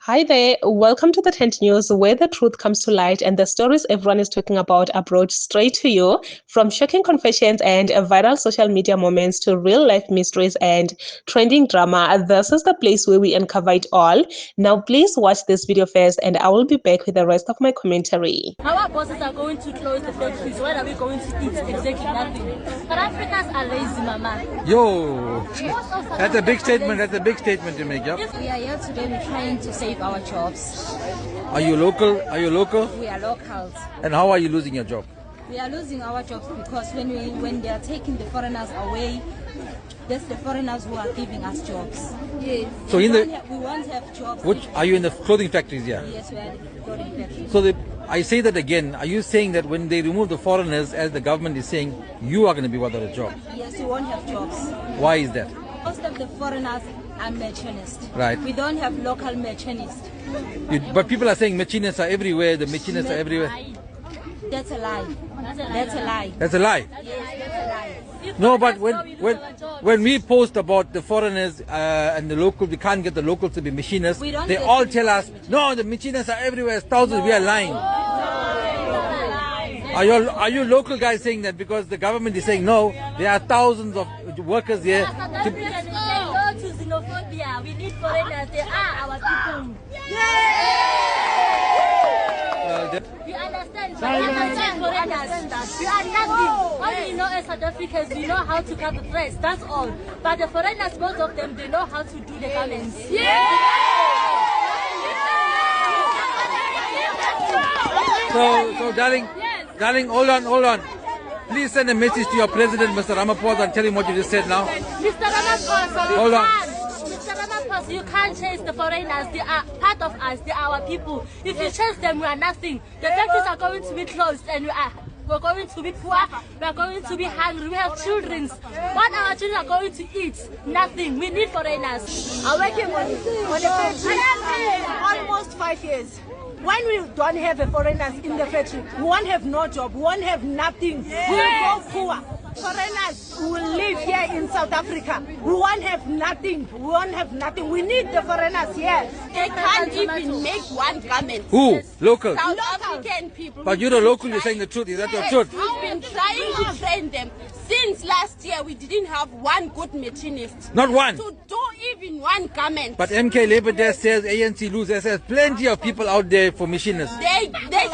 Hi there, welcome to the Tent News, where the truth comes to light and the stories everyone is talking about are brought straight to you. From shocking confessions and viral social media moments to real life mysteries and trending drama, this is the place where we uncover it all. Now, please watch this video first, and I will be back with the rest of my commentary. Our bosses are going to close the factories. What are we going to eat? Exactly nothing. But Africans are lazy, mama. Yo, that's a big statement. That's a big statement to make. Yeah. We are here today. We're trying to save our jobs. Are you local? Are you local? We are locals. And how are you losing your job? We are losing our jobs because when they are taking the foreigners away, that's the foreigners who are giving us jobs. Yes. So we won't have jobs. Which are you in the clothing factories? Yeah. Yes, we are in the clothing factories. So I say that again. Are you saying that when they remove the foreigners, as the government is saying, you are going to be without a job? Yes, we won't have jobs. Why is that? Most of the foreigners are machinists. Right. We don't have local machinists. But people are saying machinists are everywhere. The machinists are everywhere. That's a lie. That's a lie. That's a lie. Yes, that's a lie. No, but when we post about the foreigners and the local, we can't get the locals to be machinists. They all tell us, no, the machinists are everywhere, thousands. We are lying. Are you local guys saying that because the government is saying no? There are thousands of workers here. No to xenophobia. We need foreigners. They are our people. We understand. We understand foreigners. We are nothing. All we know as South Africans, we know how to cut the threads. That's all. But the foreigners, most of them, they know how to do the garments. So, darling, hold on. Please send a message to your president, Mr. Ramaphosa, and tell him what you just said now. Mr. Ramaphosa, hold on. Mr. Ramaphosa, you can't chase the foreigners. They are part of us. They are our people. If you chase them, we are nothing. The factories are going to be closed, and we're going to be poor. We are going to be hungry. We have children. What our children are going to eat? Nothing. We need foreigners. I'm working on the factory almost 5 years. When we don't have a foreigners in the factory, we won't have no job, we won't have nothing, we will go poor. Foreigners who will live here in South Africa, we won't have nothing, we need the foreigners here. They can't even make one garment. Who? Local? South African people. But you're the local, you're saying the truth. Is that the truth? We've been trying to train them. Since last year, we didn't have one good machinist. Not one? To do even one garment. But MK Labour Desk says ANC loses. There's plenty of people out there for machinists. They're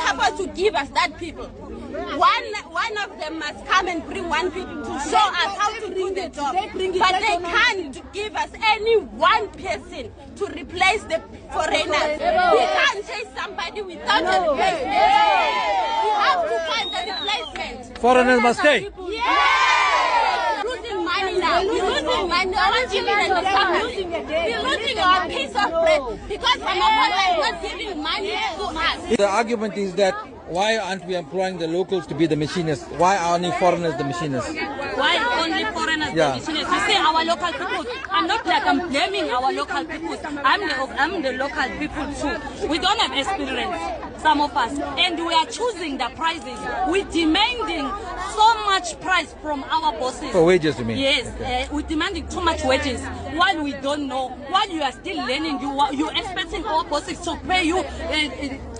supposed to give us that people. One of them must come and bring one people to show us how to do the job. But they can't give us any one person to replace the foreigners. We can't chase somebody without a replacement. We have to find a replacement. Foreigners must stay. Yeah! We're losing money now. We're losing money. Our children are suffering. We're losing our piece of bread because Ramaphosa is not giving money to us. The argument is that why aren't we employing the locals to be the machinists? Why are only foreigners the machinists? Why only foreigners the machinists? You say our local people. I'm not like I'm blaming our local people. I'm the local people too. We don't have experience, some of us, and we are choosing the prices. We're demanding so much price from our bosses. For wages, you mean? Yes, okay. We're demanding too much wages while we don't know. While you are still learning, you're expecting our bosses to pay you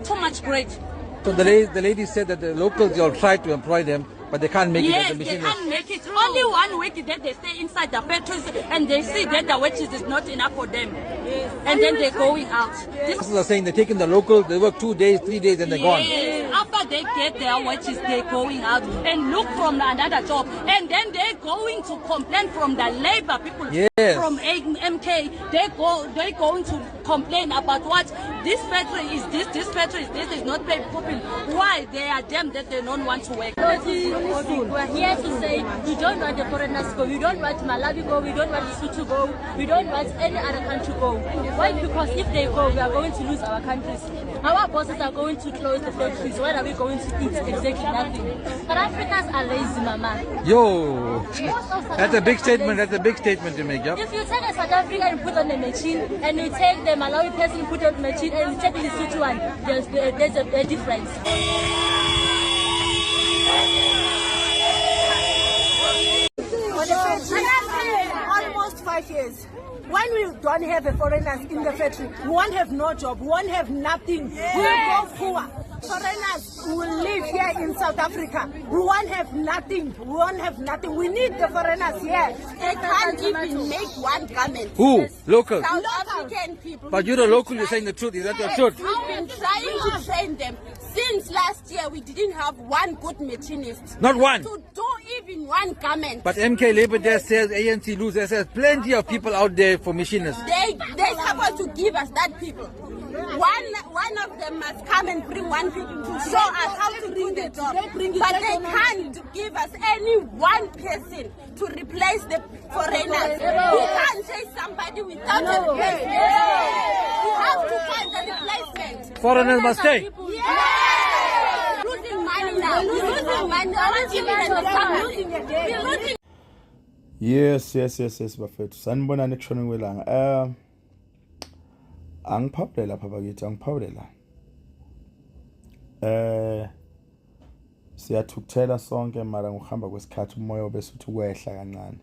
too much bread. So the lady said that the locals, you'll try to employ them, but they can't make it as a machinists. Yes, they can't make it. Only 1 week that they stay inside the factories and they see that the wages is not enough for them. And then they're going out. This is saying they're taking the locals, they work 2 days, 3 days, and they're gone. After they get their wages, they're going out and look from another job. And then they're going to complain from the labor people from MK. They're going to complain about what this factory is this factory is not paid people. Why? They are them that they don't want to work. We're here to say we don't want the foreigners to go. We don't want Malawi go. We don't want Lesotho to go. We don't want any other country to go. Why? Because if they go, we are going to lose our countries. Our bosses are going to close the factories. What are we going to eat? Exactly nothing. But Africans are lazy, mama. Yo, that's a big statement. That's a big statement to make. Yeah? If you take a South African and put on the machine, and you take the Malawi person and put on the machine, and you take the Lesotho one, there's a difference. Almost 5 years. When we don't have a foreigners in the factory, we won't have no job, we won't have nothing. We will go poor. Foreigners will live here in South Africa. We won't have nothing. We won't have nothing. We need the foreigners here. They can't even make one garment. Who? Local. South African people. But you're the local, you're saying the truth. Is that the truth? We've been trying to train them. Since last year, we didn't have one good machinist. Not one. To do even one garment. But MK Labour Day says, ANC loses, says plenty of people out there for machinists. They're supposed to give us that people. One of them must come and bring one people to show us how to do the job. But they can't give us any one person to replace the foreigners. We can't chase somebody without a replacement. We have to find a replacement. Foreigners must stay. Yeah. Losing money now. We're losing money. Our children are losing. Yes, bafethu. Sanibonani ekushoneni kwelanga. Angiphawulela lapha bakithi, angiphawulela. Siyathukuthela sonke mara ngokuhamba kwesikhathi umoya bese uthi kwehla kancane.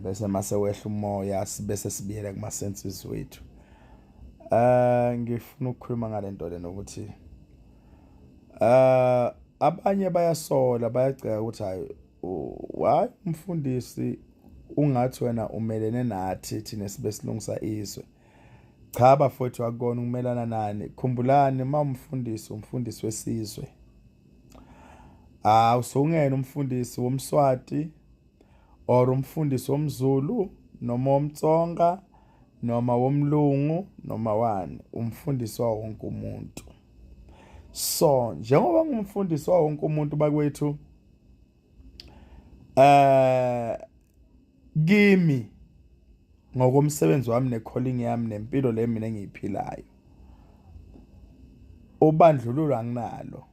Bese mase wehla umoya bese sibiyela kuma senses wethu. Ngifuna ukukhuluma ngale nto le nokuthi abanye bayasola bayacela ukuthi hayi why umfundisi ungathi wena umelene nathi thina sibe silungisa izwe. Cha bafowethu akona ukumelana nani. Khumbulani umfundisi wesizwe. Usungena umfundisi womswati or umfundisi womZulu noma womtsonga noma womlungu noma wani, umfundisi wa wonke umuntu. So njengoba ngumfundisi wa wonke umuntu bakwethu, kimi ngokomsebenzi wami necalling yami nempilo le mina engiyiphilayo, ubandlululo anginalo.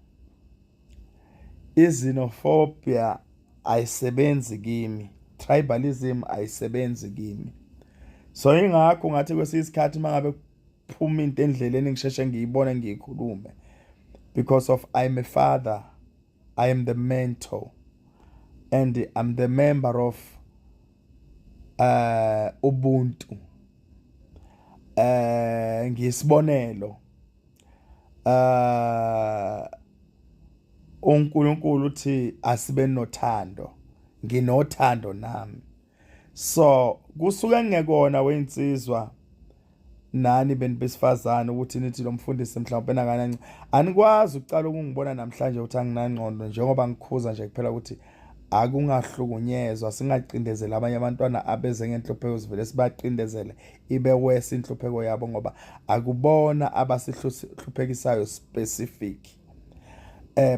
Xenophobia ayisebenzi kimi, tribalism ayisebenzi kimi. So ingakho ngathi kwesisikhathi mangabe kuphuma into endleleni ngisheshe ngiyibona ngiyikhulume, because of I'm a father, I am the mentor, and I'm the member of Ubuntu. Ngisibonelo, uNkulunkulu uthi asibe nothando, nginothando nami. So kusuka ngekona weinsizwa nani besifazana ukuthi nithi lo mfundisi mhlawumbe nakanani anikwazi ukucala ukungibona namhlanje ukuthi anginangqondo njengoba ngikhuza nje kuphela ukuthi akungahlukunyezwa, singaqindezela abanye abantwana abeze ngenhlupheko zivele sibaqindezele ibe wese inhlupheko yabo ngoba akubona abasihluphekiswayo specific.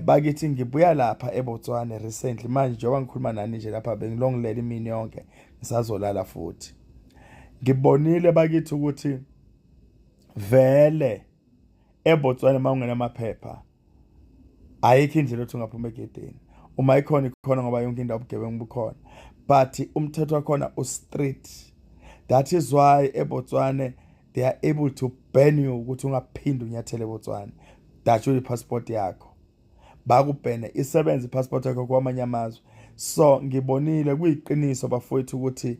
Bakithi ngibuya lapha eBotswana recently manje njengoba ngikhuluma nani nje lapha bengilongilela imini yonke ngisazolala futhi. Ngibonile bakithi ukuthi vele eBotswana mawungena amaphepha ayikho indlela othi ungaphuma egedeni. Uma ikhona ngoba yonke indawo ubugebengu bukhona, but umthetho wakhona strict. That is why eBotswana they are able to ban you ukuthi ungaphindi unyathele eBotswana. Datshwe ipassport yakho, bakubhene isebenza ipassport yakho kwamanye amazwe. So ngibonile kuyiqiniso bafowethu ukuthi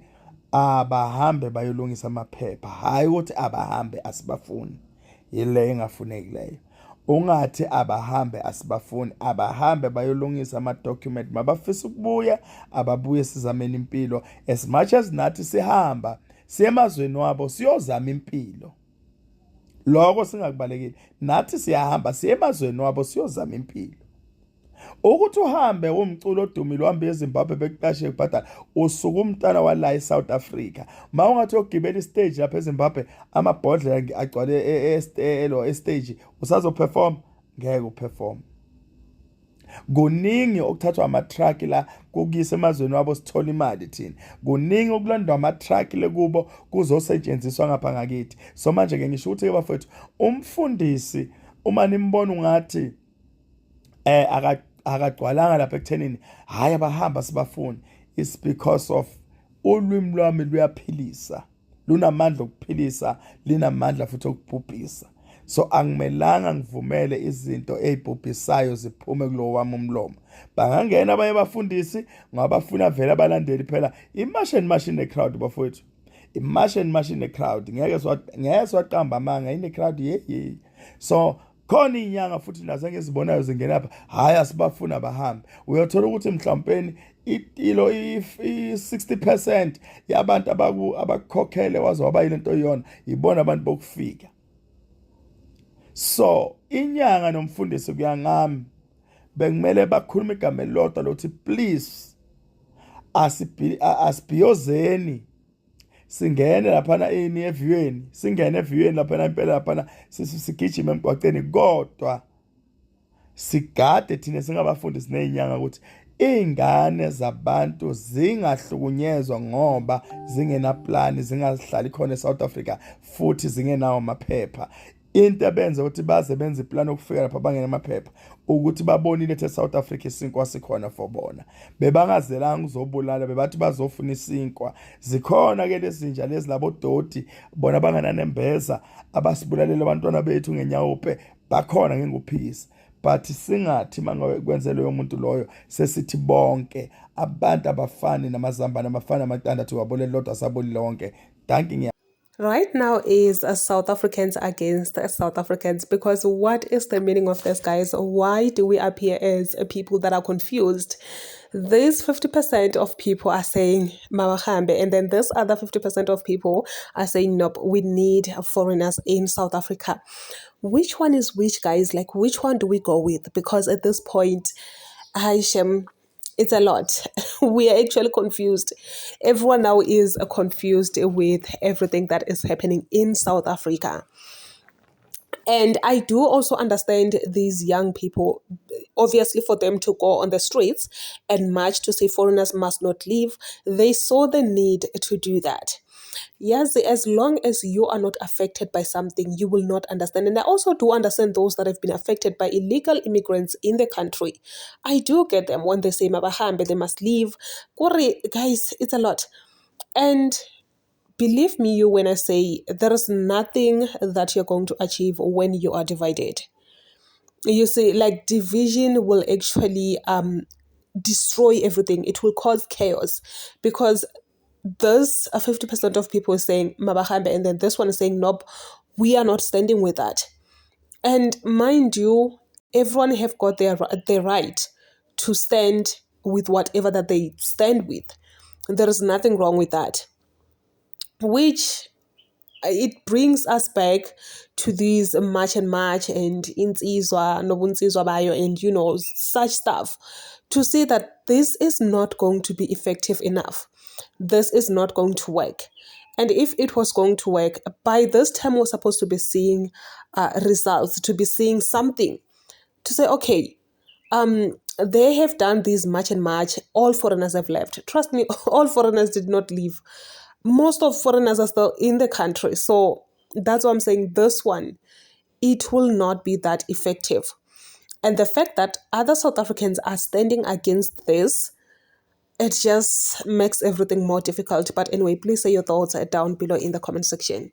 abahambe bayolungisa amaphepha, hayi ukuthi abahambe asibafuni. Yile engafuneki leyo. Ungathi abahambe asibafuni, abahambe bayolungisa ama document. Mabafisa ukubuya ababuye sizameni impilo. As much as nathi sihamba siyemazweni wabo siyozama impilo, lokho singakubalekile. Nathi siyahamba siyemazweni wabo siyozama impilo. Ukuthi uhambe umculo odumile uhambe eZimbabwe bekuqashe kubhadala usuku umntana wala eSouth Africa, mawungathi ogibela istage lapha eZimbabwe amabhodlela agcwale estage usazo perform, ngeke uperform. Kuningi okuthathwa ama truck la kukuyisa emazweni wabo sithola imali thina. Kuningi okulandwa ama truck le kubo kuzosetshenziswa ngapha ngakithi. So manje ke ngisho ukuthi bafethu umfundisi uma nimbona ungathi akagcwalanga lapha ekuthenini hayi abahamba sibafuni, it's because of ulwimi lwami luyaphilisa, lunamandla okuphilisa, linamandla futhi okubhubhisa. So angimelanga ngivumele izinto ezibhubhisayo ziphume kulo wami umlomo. Bangangena abanye abafundisi ngoba bafuna vele abalandeli phela imashini crowd bafowethu. imash ine-crowd ngeke siwaqamba amanga ine-crowd ye. So khona iy'nyanga futhi nazo engizibonayo zingena apha hhayi asibafuna abahambe uyothola ukuthi mhlawumpeni i-60% yabantu abakukhokhele waze waba yile nto yona yibona abantu bokufika. So inyanga nomfundisi kuya ngami bekumele bakhuluma igama elilodwa lokuthi please asibhiyozeni singene laphana eviweni singene eviweni laphana impela laphana sigijima emgwaqeni kodwa sigade thina singabafundisi nezinyanga ukuthi ingane zabantu zingahlukunyezwa ngoba zingena plan zingahlali khona eSouth Africa futhi zingenawo amaphepha. Into ebenza ukuthi baze benze iplan okufika lapha bangena amaphepha ukuthi babonile ukuthi eSouth Africa isinkwa sikhona for bona bebangazelanga ukuzobulala bebathi bazofuna isinkwa zikhona ke lezinja lezi labo doti bona bangananembeza abasibulalela abantwana bethu ngenyawupe bakhona ngenguphisi but singathi mangakwenze loyo muntu loyo sesithi bonke abantu abafani namazambane abafana amathandathu wabolela lodwa saboli lonke. Thanking Right now is South Africans against South Africans, because what is the meaning of this, guys? Why do we appear as people that are confused? This 50% of people are saying Mawahambe, and then this other 50% of people are saying nope, we need foreigners in South Africa. Which one is which, guys? Like, which one do we go with? Because at this point, Haishem, it's a lot. We are actually confused. Everyone now is confused with everything that is happening in South Africa. And I do also understand these young people, obviously for them to go on the streets and march to say foreigners must not leave. They saw the need to do that. Yes, as long as you are not affected by something, you will not understand. And I also do understand those that have been affected by illegal immigrants in the country. I do get them when they say Mabahambe, they must leave. Guys, it's a lot. And believe me, when I say there is nothing that you're going to achieve when you are divided. You see, like, division will actually destroy everything. It will cause chaos, because this 50% of people is saying Mabahambe, and then this one is saying nope, we are not standing with that. And mind you, everyone have got their right to stand with whatever that they stand with. There is nothing wrong with that. Which it brings us back to these march and insizwa nobunsizwa bayo and such stuff, to say that this is not going to be effective enough. This is not going to work. And if it was going to work, by this time we're supposed to be seeing results, to be seeing something, to say, okay, they have done this march and march, all foreigners have left. Trust me, all foreigners did not leave. Most of foreigners are still in the country. So that's why I'm saying this one, it will not be that effective. And the fact that other South Africans are standing against this, it just makes everything more difficult. But anyway, please say your thoughts down below in the comment section.